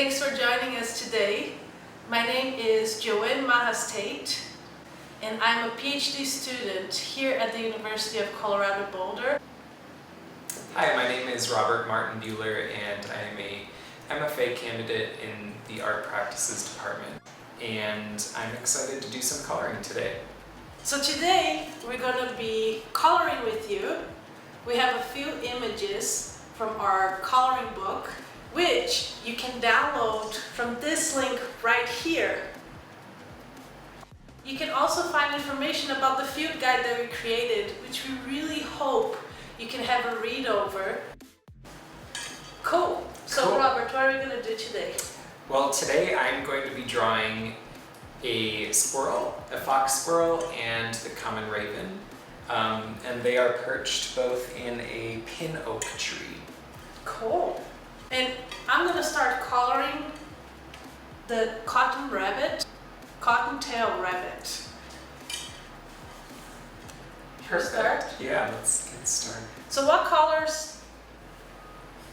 Thanks for joining us today. My name is Joanne Marras Tate, and I'm a PhD student here at the University of Colorado Boulder. Hi, my name is Robert Martin Buehler, and I am a MFA candidate in the Art Practices Department. And I'm excited to do some coloring today. So today we're going to be coloring with you. We have a few images from our coloring book, which you can download from this link right here. You can also find information about the field guide that we created, which we really hope you can have a read over. Cool. So Robert, what are we going to do today? Well, today I'm going to be drawing a squirrel, a fox squirrel, and the common raven. And they are perched both in a pin oak tree. Cool. And I'm going to start coloring the cottontail rabbit. Perfect. Yeah, let's get started. So what colors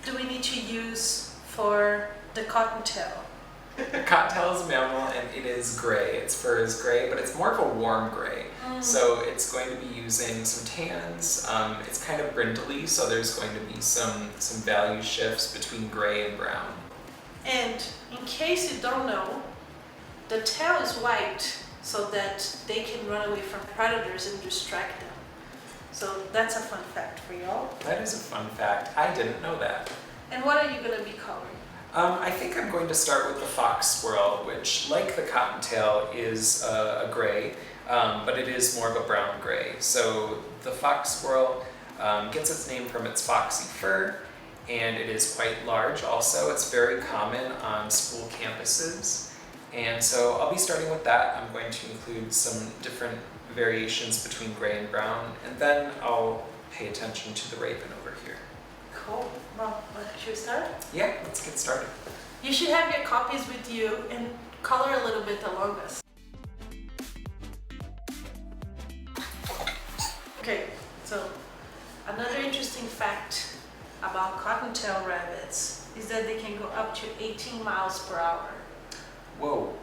do we need to use for the cottontail? The cottontail is a mammal and it is gray. Its fur is gray, but it's more of a warm gray. So it's going to be using some tans. It's kind of brindly, so there's going to be some value shifts between gray and brown. And in case you don't know, the tail is white so that they can run away from predators and distract them. So that's a fun fact for y'all. That is a fun fact. I didn't know that. And what are you going to be coloring? I think I'm going to start with the fox squirrel, which, like the cottontail, is a gray, but it is more of a brown gray. So the fox squirrel gets its name from its foxy fur, and it is quite large also. It's very common on school campuses. And so I'll be starting with that. I'm going to include some different variations between gray and brown, and then I'll pay attention to the raven over here. Cool. Well, should we start? Yeah, let's get started. You should have your copies with you and color a little bit along us. Okay, so another interesting fact about cottontail rabbits is that they can go up to 18 miles per hour. Whoa.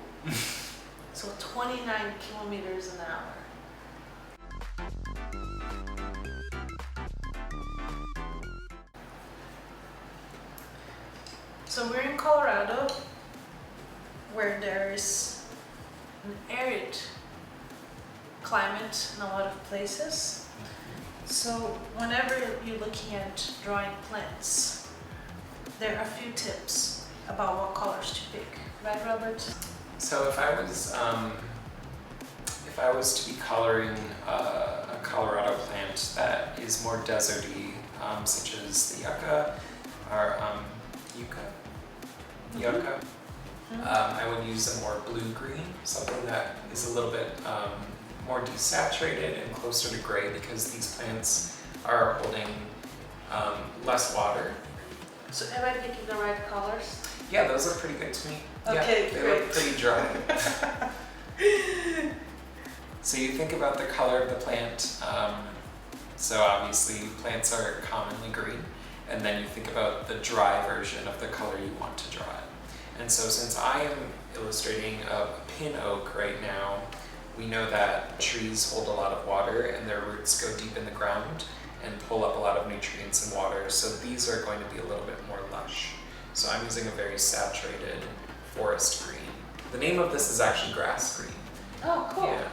So 29 kilometers an hour. So we're in Colorado, where there is an arid climate in a lot of places. So whenever you're looking at drawing plants, there are a few tips about what colors to pick. Right, Robert? So if I was to be coloring a Colorado plant that is more deserty, such as the yucca or yucca, I would use a more blue-green, something that is a little bit more desaturated and closer to gray, because these plants are holding less water. So am I picking the right colors? Yeah, those look pretty good to me. Okay, yeah, they great. look pretty dry. So you think about the color of the plant. So obviously plants are commonly green. And then you think about the dry version of the color you want to draw it. And so since I am illustrating a pin oak right now, we know that trees hold a lot of water and their roots go deep in the ground and pull up a lot of nutrients and water. So these are going to be a little bit more lush. So I'm using a very saturated forest green. The name of this is actually grass green. Oh, cool. Yeah.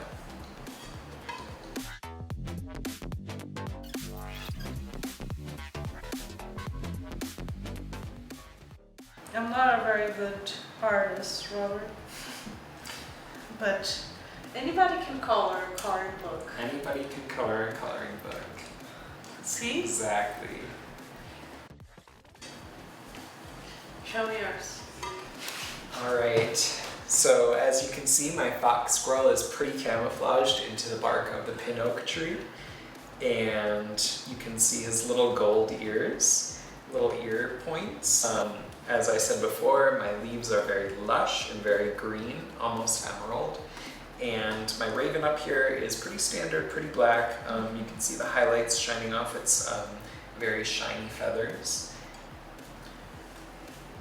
I'm not a very good artist, Robert, but anybody can color a coloring book. Anybody can color a coloring book. See? Exactly. Show me yours. All right. So as you can see, my fox squirrel is pretty camouflaged into the bark of the pin oak tree. And you can see his little gold ears, little ear points. As I said before, my leaves are very lush and very green, almost emerald. And my raven up here is pretty standard, pretty black. You can see the highlights shining off its very shiny feathers.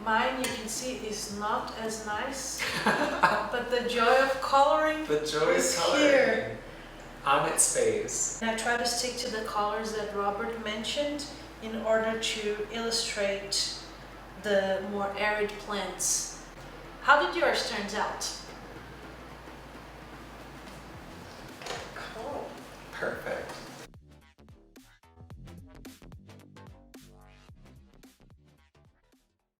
Mine, you can see, is not as nice, but the joy of coloring The joy is of coloring here. on its face. And I try to stick to the colors that Robert mentioned in order to illustrate the more arid plants. How did yours turn out? Cool. Perfect.